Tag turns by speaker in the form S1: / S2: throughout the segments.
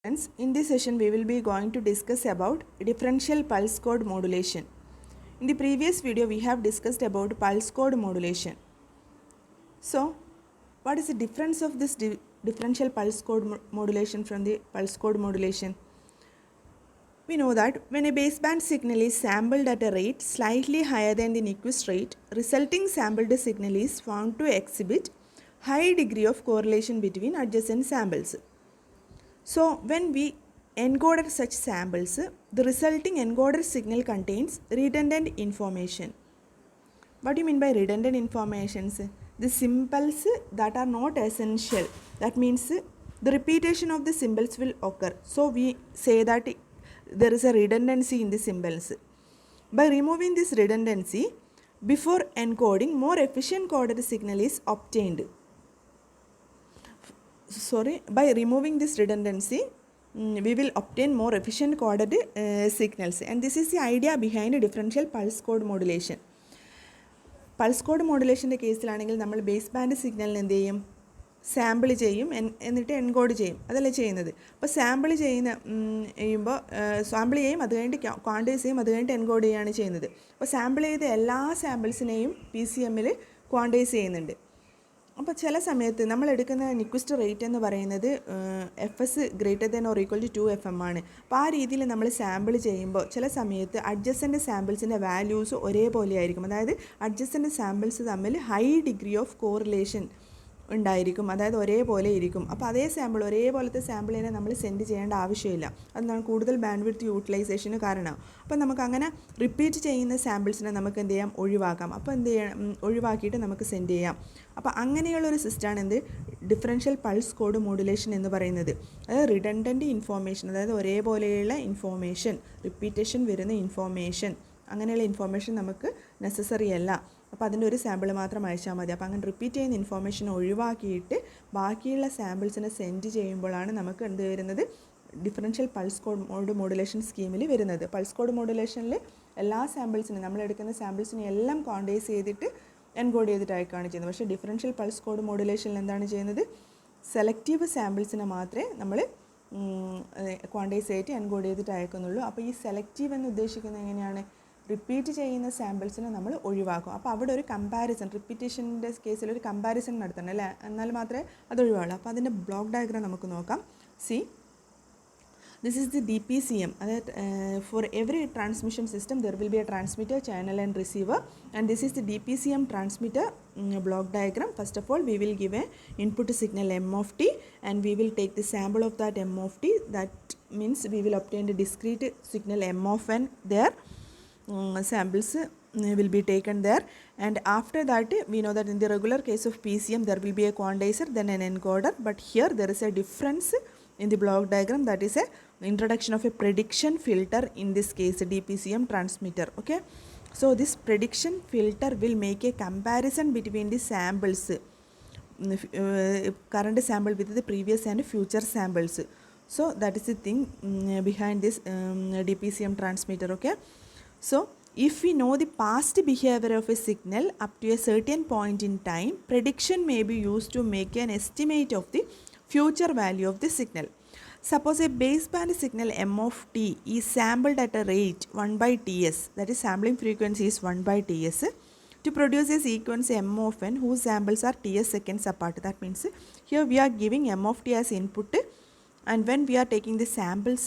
S1: Friends, in this session we will be going to discuss about differential pulse code modulation. In the previous video we have discussed about pulse code modulation. So, what is the difference of this differential pulse code modulation from the pulse code modulation? We know that when a baseband signal is sampled at a rate slightly higher than the Nyquist rate, resulting sampled signal is found to exhibit high degree of correlation between adjacent samples. So, when we encoded such samples, the resulting encoded signal contains redundant information. What do you mean by redundant informations? The symbols that are not essential. That means the repetition of the symbols will occur. So, we say that there is a redundancy in the symbols. By removing this redundancy, before encoding, more efficient coded signal is obtained. By removing this redundancy, we will obtain more efficient coded signals, and this is the idea behind differential pulse code modulation. Pulse code modulation കേസിലാണെങ്കിൽ നമ്മൾ base band സിഗ്നലിന് എന്ത് ചെയ്യും, sample ചെയ്യും, എന്നിട്ട് encode ചെയ്യും, അതല്ലേ ചെയ്യുന്നത്. അപ്പോൾ sample ചെയ്യുമ്പോൾ സാമ്പിൾ ചെയ്യും, അത് കഴിഞ്ഞിട്ട് ക്വാണ്ടിഫൈ ചെയ്യും, അത് കഴിഞ്ഞിട്ട് എൻകോഡ് ചെയ്യുകയാണ് ചെയ്യുന്നത്. അപ്പോൾ സാമ്പിൾ ചെയ്ത എല്ലാ സാമ്പിൾസിനെയും PCMൽ ക്വാണ്ടിഫൈ ചെയ്യുന്നുണ്ട്. അപ്പോൾ ചില സമയത്ത് നമ്മൾ എടുക്കുന്ന നിക്വിസ്റ്റ് റേറ്റ് എന്ന് പറയുന്നത് FS greater than or equal to 2FM ആണ്. അപ്പോൾ ആ രീതിയിൽ നമ്മൾ സാമ്പിൾ ചെയ്യുമ്പോൾ ചില സമയത്ത് അഡ്ജസൻ്റ് സാമ്പിൾസിൻ്റെ വാല്യൂസ് ഒരേപോലെ ആയിരിക്കും. അതായത് അഡ്ജസൻ്റ് സാമ്പിൾസ് തമ്മിൽ ഹൈ ഡിഗ്രി ഓഫ് കോറിലേഷൻ ഉണ്ടായിരിക്കും, അതായത് ഒരേപോലെ ഇരിക്കും. അപ്പോൾ അതേ സാമ്പിൾ, ഒരേപോലത്തെ സാമ്പിളിനെ നമ്മൾ സെൻഡ് ചെയ്യേണ്ട ആവശ്യമില്ല. അതാണ് കൂടുതൽ ബാൻഡ് വിഡ്ത്ത് യൂട്ടിലൈസേഷന് കാരണം. അപ്പോൾ നമുക്ക് അങ്ങനെ റിപ്പീറ്റ് ചെയ്യുന്ന സാമ്പിൾസിനെ നമുക്ക് എന്ത് ചെയ്യാം, ഒഴിവാക്കാം. അപ്പോൾ എന്ത് ചെയ്യണം, ഒഴിവാക്കിയിട്ട് നമുക്ക് സെൻഡ് ചെയ്യാം. അപ്പോൾ അങ്ങനെയുള്ളൊരു സിസ്റ്റമാണ് എന്ത്, ഡിഫറൻഷ്യൽ പൾസ് കോഡ് മോഡുലേഷൻ എന്ന് പറയുന്നത്. അതായത് റിഡണ്ടൻ്റ് ഇൻഫോർമേഷൻ, അതായത് ഒരേപോലെയുള്ള ഇൻഫോർമേഷൻ, റിപ്പീറ്റേഷൻ വരുന്ന ഇൻഫോർമേഷൻ, അങ്ങനെയുള്ള ഇൻഫോർമേഷൻ നമുക്ക് നെസസറി അല്ല. അപ്പോൾ അതിൻ്റെ ഒരു സാമ്പിൾ മാത്രം അയച്ചാൽ മതി. അപ്പോൾ അങ്ങനെ റിപ്പീറ്റ് ചെയ്യുന്ന ഇൻഫോർമേഷൻ ഒഴിവാക്കിയിട്ട് ബാക്കിയുള്ള സാമ്പിൾസിനെ സെൻഡ് ചെയ്യുമ്പോഴാണ് നമുക്ക് എന്ത് വരുന്നത്, ഡിഫറൻഷ്യൽ പൾസ് കോഡ് മോഡുലേഷൻ സ്കീമിൽ വരുന്നത്. പൾസ് കോഡ് മോഡുലേഷനിൽ എല്ലാ സാമ്പിൾസിനും, നമ്മളെടുക്കുന്ന സാമ്പിൾസിനെ എല്ലാം ക്വാണ്ടിഫൈ ചെയ്തിട്ട് എൻകോഡ് ചെയ്തിട്ട് അയക്കുകയാണ് ചെയ്യുന്നത്. പക്ഷേ ഡിഫറൻഷ്യൽ പൾസ് കോഡ് മോഡുലേഷനിൽ എന്താണ് ചെയ്യുന്നത്, സെലക്റ്റീവ് സാമ്പിൾസിനെ മാത്രമേ നമ്മൾ ക്വാണ്ടിഫൈ ചെയ്തിട്ട് എൻകോഡ് ചെയ്തിട്ട് അയക്കുന്നുള്ളൂ. അപ്പോൾ ഈ സെലക്റ്റീവ് എന്ന് ഉദ്ദേശിക്കുന്നത് എങ്ങനെയാണ്, റിപ്പീറ്റ് ചെയ്യുന്ന സാമ്പിൾസിനെ നമ്മൾ ഒഴിവാക്കും. അപ്പോൾ അവിടെ ഒരു കമ്പാരിസൺ, റിപ്പീറ്റേഷൻ്റെ കേസിൽ ഒരു കമ്പാരിസൺ നടത്തണം അല്ലേ, എന്നാൽ മാത്രമേ അത് ഒഴിവാകുള്ളൂ. അപ്പോൾ അതിൻ്റെ ബ്ലോക്ക് ഡയഗ്രാം നമുക്ക് നോക്കാം. C, this is the DPCM. അതായത് for every transmission system there will be A transmitter, channel and receiver, and this is the DPCM transmitter block diagram. First of all, we will give a input signal m of t, and we will take the sample of that m of t. That means we will obtain the discrete signal m of n there. Samples will be taken there, and after that we know that in the regular case of PCM there will be a quantizer, then an encoder, but here there is a difference in the block diagram, that is a introduction of a prediction filter, in this case DPCM transmitter. Okay, so this prediction filter will make a comparison between the samples, current sample with the previous and future samples. So that is the thing behind this DPCM transmitter. Okay, so if we know the past behavior of a signal up to a certain point in time, prediction may be used to make an estimate of the future value of the signal. Suppose a baseband signal m of t is sampled at a rate 1 by ts, that is sampling frequency is 1 by ts, to produce a sequence m of n whose samples are ts seconds apart. That means here we are giving m of t as input, and when we are taking the samples,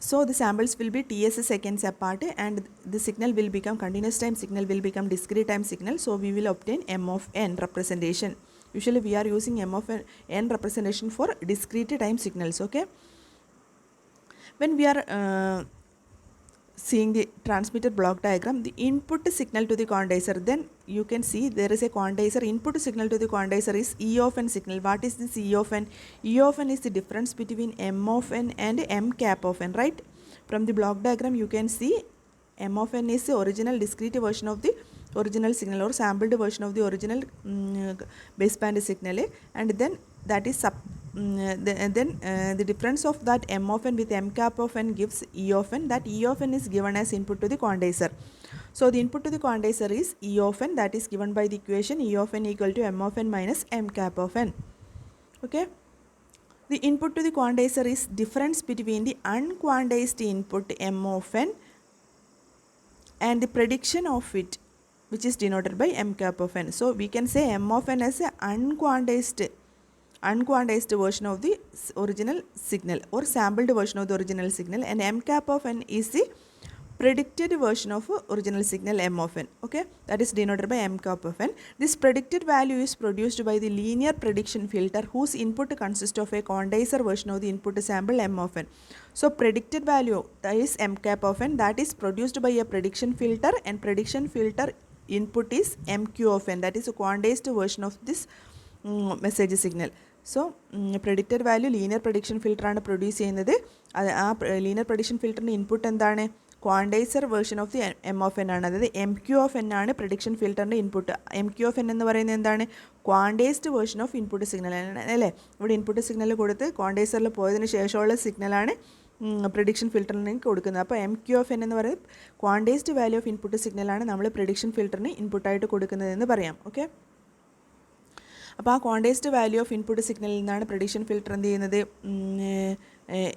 S1: so the samples will be ts seconds apart, and the signal will become continuous time signal, will become discrete time signal. So we will obtain m of n representation. Usually we are using m of n representation for discrete time signals. Okay, when we are seeing the transmitter block diagram, the input signal to the quantizer, then you can see there is a quantizer. Input signal to the quantizer is E of n signal. What is this E of n? E of n is the difference between m of n and m cap of n, right? From the block diagram you can see m of n is the original discrete version of the original signal, or sampled version of the original baseband signal, and then that is the difference of that m of n with m cap of n gives E of n. That E of n is given as input to the quantizer. So the input to the quantizer is E of n, that is given by the equation E of n equal to m of n minus m cap of n. Okay, The input to the quantizer is difference between the unquantized input m of n and the prediction of it, which is denoted by m cap of n. So we can say m of n as a unquantized version of the original signal or sampled version of the original signal, and m cap of n is the predicted version of original signal m of n. Okay, that is denoted by m cap of n. This predicted value is produced by the linear prediction filter whose input consists of a quantizer version of the input sample m of n. So predicted value, that is m cap of n, that is produced by a prediction filter, and prediction filter input is mq of n, that is a quantized version of this message signal. So predicted value linear prediction filter ആണ് produce ചെയ്യുന്നത്. ആ linear prediction ഫിൽറ്ററിൻ്റെ input എന്താണ്? Quantizer version of the M of N ആണ്. അതായത് M Q of N ആണ് prediction ഫിൽറ്ററിൻ്റെ input. M Q of N എന്ന് പറയുന്നത് എന്താണ്? Quantized version of input signal അല്ലേ? ഇവിടെ ഇൻപുട്ട് സിഗ്നൽ കൊടുത്ത് ക്വാണ്ടൈസറിൽ പോയതിന് ശേഷമുള്ള സിഗ്നലാണ് പ്രഡിക്ഷൻ ഫിൽറ്ററിന് കൊടുക്കുന്നത്. അപ്പോൾ എം ക്യു ഓഫ് എൻ എന്ന് പറയുന്നത് ക്വാണ്ടൈസ്ഡ് വാല്യൂ ഓഫ് ഇൻപുട്ട് സിഗ്നലാണ് നമ്മൾ പ്രഡിക്ഷൻ ഫിൽറ്ററിന് ഇൻപുട്ടായിട്ട് കൊടുക്കുന്നതെന്ന് പറയാം. ഓക്കെ, അപ്പോൾ ആ ക്വാണ്ടൈസ്ഡ് വാല്യൂ ഓഫ് ഇൻപുട്ട് സിഗ്നലിൽ നിന്നാണ് പ്രഡിക്ഷൻ ഫിൽറ്റർ എന്ത് ചെയ്യുന്നത്?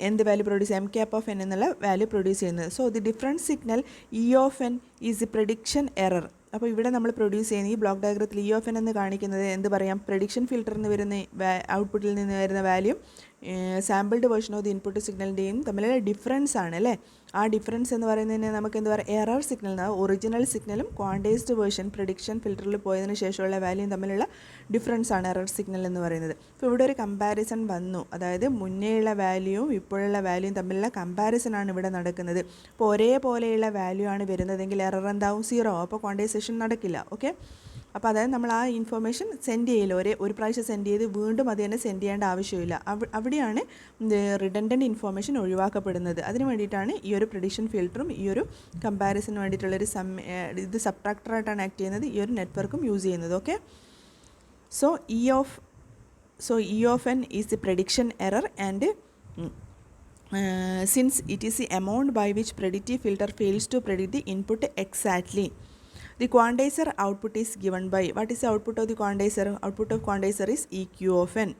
S1: എന്ത് വാല്യൂ പ്രൊഡ്യൂസ് ചെയ്യും? എം ക്യാപ്പ് ഓഫ് എൻ എന്നുള്ള വാല്യൂ പ്രൊഡ്യൂസ് ചെയ്യുന്നത്. So the difference signal E of N is the prediction error. അപ്പോൾ ഇവിടെ നമ്മൾ പ്രൊഡ്യൂസ് ചെയ്യുന്ന ഈ ബ്ലോക്ക് ഡയഗ്രത്തിൽ ഇ ഓഫ് എൻ എന്ന് കാണിക്കുന്നത് എന്ത് പറയാം? പ്രഡിക്ഷൻ ഫിൽറ്ററിൽ നിന്ന് വരുന്ന ഔട്ട്പുട്ടിൽ നിന്ന് വരുന്ന value sampled version of the input സിഗ്നലിൻ്റെയും തമ്മിലുള്ള ഡിഫറൻസ് ആണ് അല്ലേ? ആ ഡിഫറൻസ് എന്ന് പറയുന്നതിന് നമുക്ക് എന്താ പറയുക? എറർ സിഗ്നൽ എന്നാണ്. ഒറിജിനൽ സിഗ്നലും ക്വാണ്ടൈസ്ഡ് വേർഷൻ പ്രഡിക്ഷൻ ഫിൽറ്ററിൽ പോയതിന് ശേഷമുള്ള വാല്യൂയും തമ്മിലുള്ള ഡിഫറൻസ് ആണ് എറർ സിഗ്നൽ എന്ന് പറയുന്നത്. അപ്പോൾ ഇവിടെ ഒരു കമ്പാരിസൺ വന്നു, അതായത് മുന്നേയുള്ള വാല്യൂവും ഇപ്പോഴുള്ള വാല്യൂയും തമ്മിലുള്ള കമ്പാരിസൺ ആണ് ഇവിടെ നടക്കുന്നത്. അപ്പോൾ ഒരേപോലെയുള്ള വാല്യൂ ആണ് വരുന്നതെങ്കിൽ എറർ എന്താവും? 0. അപ്പോൾ ക്വാണ്ടൈസേഷൻ നടക്കില്ല. ഓക്കെ, അപ്പോൾ അതായത് നമ്മൾ ആ ഇൻഫർമേഷൻ സെൻഡ് ചെയ്യില്ല, ഒരു പ്രാവശ്യം സെൻഡ് ചെയ്ത് വീണ്ടും അത് തന്നെ സെൻഡ് ചെയ്യേണ്ട ആവശ്യമില്ല. അവിടെയാണ് റിഡൻഡൻറ്റ് ഇൻഫർമേഷൻ ഒഴിവാക്കപ്പെടുന്നത്. അതിന് വേണ്ടിയിട്ടാണ് ഈ ഒരു പ്രഡിക്ഷൻ ഫിൽറ്ററും ഈ ഒരു കമ്പാരിസന് വേണ്ടിയിട്ടുള്ളൊരു ഇത് സബ്ട്രാക്ടറായിട്ടാണ് ആക്ട് ചെയ്യുന്നത്, ഈ ഒരു നെറ്റ്വർക്കും യൂസ് ചെയ്യുന്നത്. Okay, so E of N is the prediction error and since it is the amount by which predictive filter fails to predict the input exactly. The quantizer output is given by, what is the output of the quantizer? Output of quantizer is EQ of n.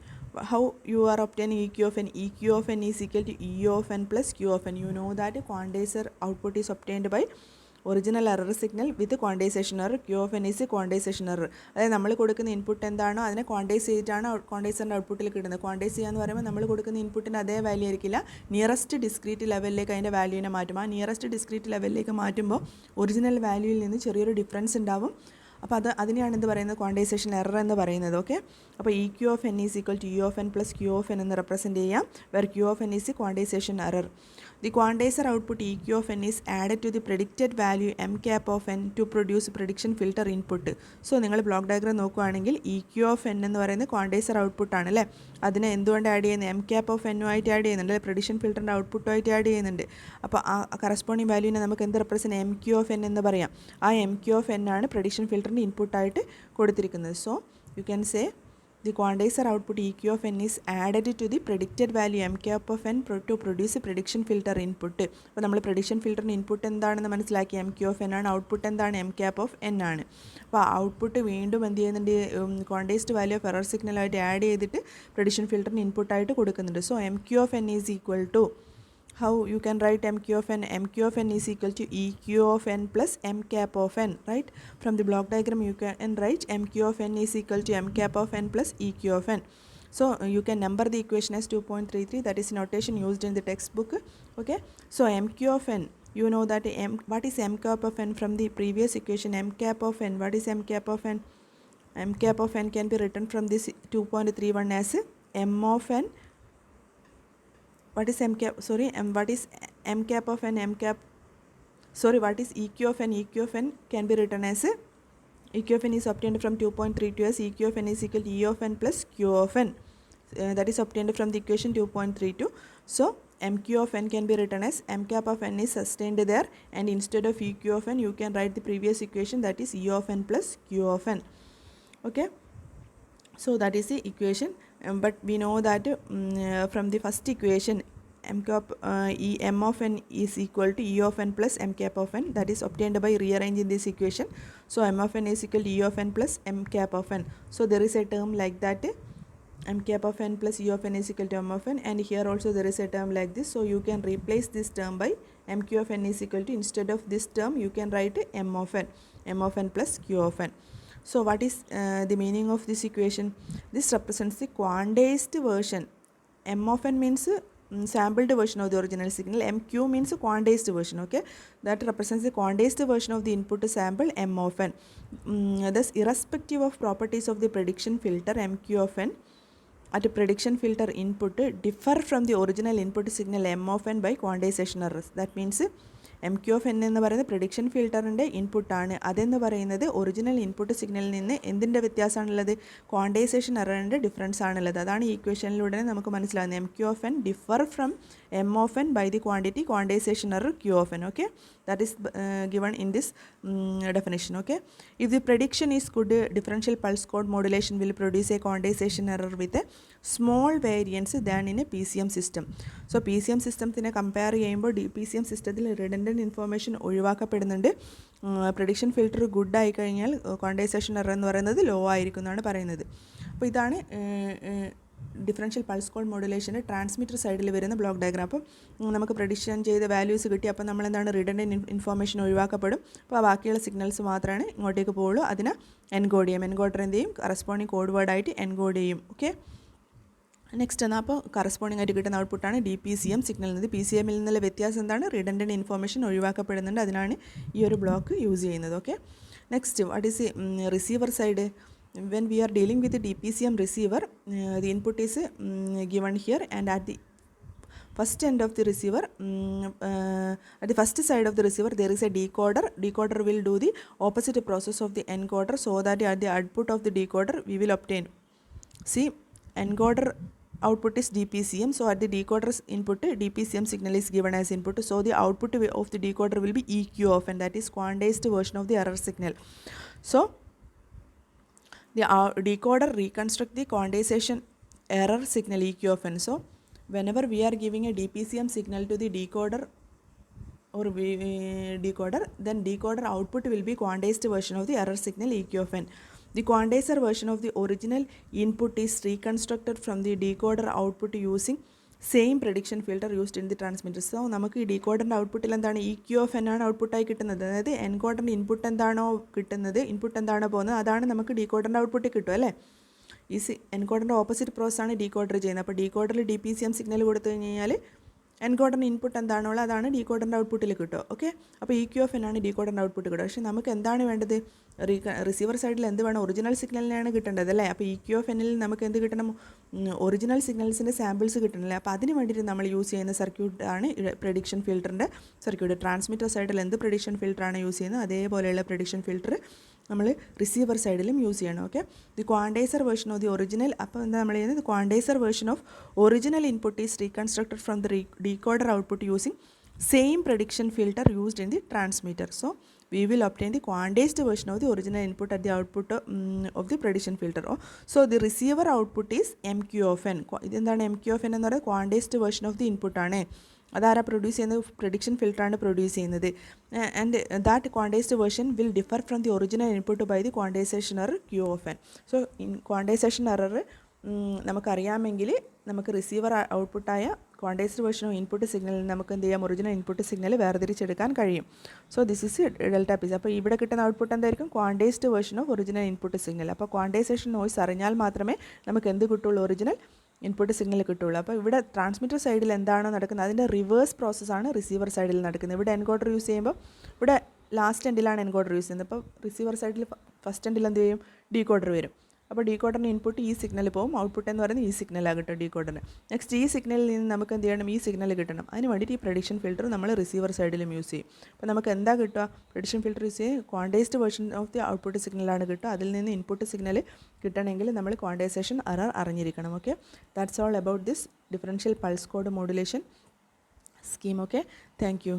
S1: How you are obtaining EQ of n? EQ of n is equal to E of n plus Q of n. You know that quantizer output is obtained by original error signal with quantization error. Q of N is quantization error. അതായത് നമ്മൾ കൊടുക്കുന്ന input എന്താണോ അതിനെ quantise ചെയ്തിട്ടാണ് ക്വാണ്ടൈസറിൻ്റെ ഔട്ട്പുട്ടിൽ കിട്ടുന്നത്. Quantise ചെയ്യുക എന്ന് പറയുമ്പോൾ നമ്മൾ കൊടുക്കുന്ന ഇൻപുട്ടിൻ്റെ അതേ വാല്യൂ ആയിരിക്കില്ല, നിയറസ്റ്റ് ഡിസ്ക്രീറ്റ് ലെവലിലേക്ക് അതിൻ്റെ വാല്യൂവിനെ മാറ്റും. ആ നിയറസ്റ്റ് ഡിസ്ക്രീറ്റ് ലെവലിലേക്ക് മാറ്റുമ്പോൾ ഒറിജിനൽ വാല്യൂവിൽ നിന്ന് ചെറിയൊരു ഡിഫറൻസ് ഉണ്ടാവും. അപ്പോൾ അതിനെയാണ് എന്ത് പറയുന്നത്? ക്വാണ്ടൈസേഷൻ എറർ എന്ന് പറയുന്നത്. ഓക്കെ, അപ്പോൾ E Q of N is equal to E of N plus Q of N എന്ന് റെപ്രസെൻറ്റ് ചെയ്യാം, where Q of N is quantization error. The quantizer output EQ of n is added to the predicted value m cap of n to produce prediction filter input. So നിങ്ങൾ block diagram നോക്കുകയാണെങ്കിൽ E Q of N എന്ന് പറയുന്നത് quantizer ഔട്ട്പുട്ടാണ് അല്ലേ? അതിനെ എന്തുകൊണ്ട് add ചെയ്യുന്നത്? M cap of എന്നുമായിട്ട് ആഡ് ചെയ്യുന്നുണ്ട്, പ്രഡിക്ഷൻ ഫിൽറ്ററിൻ്റെ ഔട്ട്പുട്ടുമായിട്ട് ആഡ് ചെയ്യുന്നുണ്ട്. അപ്പോൾ ആ കറസ്പോണ്ടിങ് വാല്യൂവിനെ നമുക്ക് എന്ത് represent? M Q of N എന്ന് പറയാം. ആ എം ക്യൂ ഓഫ് എൻ ആണ് പ്രഡിക്ഷൻ ഫിൽറ്ററിൻ്റെ ഇൻപുട്ടായിട്ട് കൊടുത്തിരിക്കുന്നത്. So you can say the quantizer output EQ of n is added to the predicted value m cap of n to produce a prediction filter input. അപ്പോൾ നമ്മൾ prediction ഫിൽറ്ററിന് input എന്താണെന്ന് മനസ്സിലാക്കി, M Q of N ആണ്. Output എന്താണ്? M cap of N ആണ്. അപ്പോൾ output വീണ്ടും എന്ത് ചെയ്യുന്നുണ്ട്? ക്വാണ്ടൈസ്ഡ് വാല്യൂ ഓഫ് എറർ സിഗ്നലായിട്ട് ആഡ് ചെയ്തിട്ട് പ്രഡിക്ഷൻ ഫിൽറ്ററിന് ഇൻപുട്ടായിട്ട് കൊടുക്കുന്നുണ്ട്. So M Q of N is equal to, how you can write m q of n? M q of n is equal to E q of n plus m cap of n, right? From the block diagram you can write m q of n is equal to m cap of n plus E q of n. So you can number the equation as 2.33, that is notation used in the textbook. Okay, so m q of n, you know that what is m cap of n from the previous equation? M cap of n, what is m cap of n? M cap of n can be written from this 2.31 as m of n. What is m cap? Sorry, what is m cap of n? What is EQ of n? EQ of n can be written as EQ of n is obtained from 2.32 as EQ of n is equal to E of n plus Q of n. That is obtained from the equation 2.32. So mq of n can be written as m cap of n is sustained there, and instead of EQ of n you can write the previous equation, that is E of n plus Q of n. Okay, so that is the equation. But we know that from the first equation m of n is equal to E of n plus m cap of n, that is obtained by rearranging this equation. So m of n is equal to E of n plus m cap of n. So there is a term like that, m cap of n plus u of n is equal to m of n, and here also there is a term like this, so you can replace this term by mq of n is equal to, instead of this term you can write m of n plus q of n. So what is the meaning of this equation? This represents the quantized version. M of n means sampled version of the original signal, mq means quantized version, okay, that represents the quantized version of the input sample m of n. Thus irrespective of properties of the prediction filter, mq of n at prediction filter input differ from the original input signal m of n by quantization errors. That means M Q of N എന്ന് പറയുന്നത് prediction ഫിൽറ്ററിൻ്റെ ഇൻപുട്ടാണ്. അതെന്ന് പറയുന്നത് original input സിഗ്നലിൽ നിന്ന് എന്തിൻ്റെ വ്യത്യാസമാണുള്ളത്? Quantisation എററിൻ്റെ difference ആണുള്ളത്. അതാണ് ഈ ഇക്വേഷനിലൂടെ നമുക്ക് മനസ്സിലാകുന്നത്. M Q of N differ from M of N by the quantity quantization error Q of N. Okay, that is given in this definition. Okay, if the prediction is good, differential pulse code modulation will produce a quantization error with a small variance than in a PCM system. So PCM systemത്തിനെ compare ചെയ്യുമ്പോൾ PCM സിസ്റ്റത്തിൽ redundant information ഒഴിവാക്കപ്പെടുന്നുണ്ട്. Prediction filter good ആയി കഴിഞ്ഞാൽ quantisation error എന്ന് പറയുന്നത് law ആയിരിക്കും എന്നാണ് പറയുന്നത്. അപ്പോൾ ഇതാണ് ഡിഫറൻഷ്യൽ പൾസ് കോഡ് മോഡുലേഷൻ്റെ ട്രാൻസ്മിറ്റർ സൈഡിൽ വരുന്ന ബ്ലോക്ക് ഡയഗ്രാം. അപ്പം നമുക്ക് പ്രഡിക്ഷൻ ചെയ്ത വാല്യൂസ് കിട്ടി. അപ്പോൾ നമ്മളെന്താണ്, റിഡൻഡൻറ്റ് ഇൻഫോർമേഷൻ ഒഴിവാക്കപ്പെടും. അപ്പോൾ ബാക്കിയുള്ള സിഗ്നൽസ് മാത്രമാണ് ഇങ്ങോട്ടേക്ക് പോകുള്ളൂ. അതിനെ എൻകോഡ് ചെയ്യും. എൻകോഡർ എന്ത് ചെയ്യും? കറസ്പോണ്ടിങ് കോഡ് വേർഡായിട്ട് എൻകോഡ് ചെയ്യും. ഓക്കെ, നെക്സ്റ്റ് എന്നാൽ അപ്പോൾ കറസ്പോണ്ടിങ് ആയിട്ട് കിട്ടുന്ന ഔട്ട്പുട്ടാണ് DPCM സിഗ്നൽ. പി സി എമ്മിൽ നിന്നുള്ള വ്യത്യാസം എന്താണ്? റിഡൻഡൻറ്റ് ഇൻഫോർമേഷൻ ഒഴിവാക്കപ്പെടുന്നുണ്ട്. അതിനാണ് ഈ ഒരു ബ്ലോക്ക് യൂസ് ചെയ്യുന്നത്. Okay, next what is receiver side? When we are dealing with the DPCM receiver, the input is given here, and at the first end of the receiver, at the first side of the receiver there is a decoder. Decoder will do the opposite process of the encoder, so that at the output of the decoder we will obtain, see, encoder output is DPCM, so at the decoder's input DPCM signal is given as input, so the output of the decoder will be EQ of n, that is quantized version of the error signal. So the decoder reconstruct the quantization error signal EQ of n. So whenever we are giving a DPCM signal to the decoder or decoder, then decoder output will be quantized version of the error signal EQ of n. The quantizer version of the original input is reconstructed from the decoder output using same prediction filter used in the transmitter. So നമുക്ക് ഈ ഡീകോഡറിൻ്റെ ഔട്ട്പുട്ടിൽ എന്താണ്? EQ of n ആണ് ഔട്ട്പുട്ടായി കിട്ടുന്നത്. അതായത് എൻകോഡറിൻ്റെ input എന്താണോ കിട്ടുന്നത്, ഇൻപുട്ട് എന്താണോ പോകുന്നത്, അതാണ് നമുക്ക് ഡീകോഡറിൻ്റെ ഔട്ട്പുട്ടിൽ കിട്ടും അല്ലേ. ഈ എൻകോഡറിൻ്റെ ഓപ്പോസിറ്റ് പ്രോസസ്സാണ് ഡീകോഡർ ചെയ്യുന്നത്. അപ്പോൾ ഡീകോഡറിൽ DPCM സിഗ്നൽ കൊടുത്തു കഴിഞ്ഞാൽ എൻകോഡറിൻ്റെ ഇൻപുട്ട് എന്താണോ അതാണ് ഡീകോഡറിൻ്റെ ഔട്ട്പുട്ടിൽ കിട്ടുക. ഓക്കെ, അപ്പോൾ EQ ഓഫ് n ആണ് ഡീകോഡറിൻ്റെ ഔട്ട്പുട്ട് കിട്ടുക. പക്ഷേ നമുക്ക് എന്താണ് വേണ്ടത്? റിസീവർ സൈഡിൽ എന്ത് വേണം? ഒറിജിനൽ സിഗ്നലിനെയാണ് കിട്ടേണ്ടത് അല്ലേ. അപ്പോൾ EQ ഓഫ് n ൽ നമുക്ക് എന്ത് കിട്ടണം? ഒറിജിനൽ സിഗ്നൽസിൻ്റെ സാമ്പിൾസ് കിട്ടണമല്ലേ. അപ്പോൾ അതിന് വേണ്ടിയിട്ട് നമ്മൾ യൂസ് ചെയ്യുന്ന സർക്യൂട്ടാണ് പ്രഡിക്ഷൻ ഫിൽറ്ററിൻ്റെ സർക്യൂട്ട്. ട്രാൻസ്മിറ്റർ സൈഡിൽ എന്ത് പ്രഡിക്ഷൻ ഫിൽറ്ററാണ് യൂസ് ചെയ്യുന്നത്, അതേപോലെയുള്ള പ്രഡിക്ഷൻ ഫിൽറ്റർ നമ്മൾ റിസീവർ സൈഡിലും യൂസ് ചെയ്യണം. Okay, the quantiser version of the original, അപ്പോൾ എന്താ നമ്മൾ ചെയ്യുന്നത്? The quantiser version of original input is reconstructed from the decoder output using same prediction filter used in the transmitter. So we will obtain the quantized version of the original input at the output of the prediction filter. So the receiver output is MQ of n. ഇതെന്താണ് MQ of n എന്ന് പറയുന്നത്? quantized version of the input ആണ്. അതാരാ produce ചെയ്യുന്നത്? Prediction ഫിൽറ്ററാണ് produce ചെയ്യുന്നത്. And that quantized version will differ from the original input by the quantization error Q of n. So quantization error നമുക്കറിയാമെങ്കിൽ നമുക്ക് receiver ഔട്ട്പുട്ടായ ക്വാണ്ടൈസ്ഡ് വേർഷൻ ഓഫ് ഇൻപുട്ട് സിഗ്നലിൽ നമുക്ക് എന്ത് ചെയ്യാം? ഒറിജിനൽ ഇൻപുട്ട് സിഗ്നൽ വേർതിരിച്ചെടുക്കാൻ കഴിയും. So this is delta piece. അപ്പോൾ ഇവിടെ കിട്ടുന്ന ഔട്ട്പുട്ട് എന്തായിരിക്കും? Quantized version of original input signal. അപ്പോൾ ക്വാണ്ടൈസേഷൻ നോയ്സ് അറിഞ്ഞാൽ മാത്രമേ നമുക്ക് എന്ത് കിട്ടുള്ളൂ? ഒറിജിനൽ ഇൻപുട്ട് സിഗ്നൽ കിട്ടുള്ളൂ. അപ്പോൾ ഇവിടെ ട്രാൻസ്മിറ്റർ സൈഡിൽ എന്താണോ നടക്കുന്നത് അതിൻ്റെ റിവേഴ്സ് പ്രോസസ്സാണ് റിസീവർ സൈഡിൽ നടക്കുന്നത്. ഇവിടെ എൻകോഡർ യൂസ് ചെയ്യുമ്പോൾ ഇവിടെ ലാസ്റ്റ് എൻഡിലാണ് എൻകോഡർ യൂസ് ചെയ്യുന്നത്. അപ്പോൾ റിസീവർ സൈഡിൽ ഫസ്റ്റ് എൻഡിൽ എന്ത് ചെയ്യും? ഡീകോഡർ വരും. അപ്പോൾ ഡീകോഡറിന് ഇൻപുട്ട് ഈ സിഗ്നൽ പോകും, ഔട്ട്പുട്ട് എന്ന് പറയുന്നത് ഈ സിഗ്നലാണ് കിട്ടും ഡീകോഡറിന്. നെക്സ്റ്റ് ഈ സിഗ്നലിൽ നിന്ന് നമുക്ക് എന്ത് ചെയ്യണം? ഈ സിഗ്നൽ കിട്ടണം. അതിന് വേണ്ടിയിട്ട് ഈ പ്രഡിക്ഷൻ ഫിൽറ്റർ നമ്മൾ റിസീവർ സൈഡിലും യൂസ് ചെയ്യും. അപ്പോൾ നമുക്ക് എന്താ കിട്ടുക? പ്രഡിക്ഷൻ ഫിൽറ്റർ യൂസ് ചെയ്യും quantised version of the output സിഗ്നലാണ് കിട്ടുക. അതിൽ നിന്ന് ഇൻപുട്ട് സിഗ്നൽ കിട്ടണമെങ്കിൽ നമ്മൾ ക്വാണ്ടൈസേഷൻ എറർ അറിഞ്ഞിരിക്കണം. Okay, that's all about this differential pulse code modulation scheme. Okay, thank you.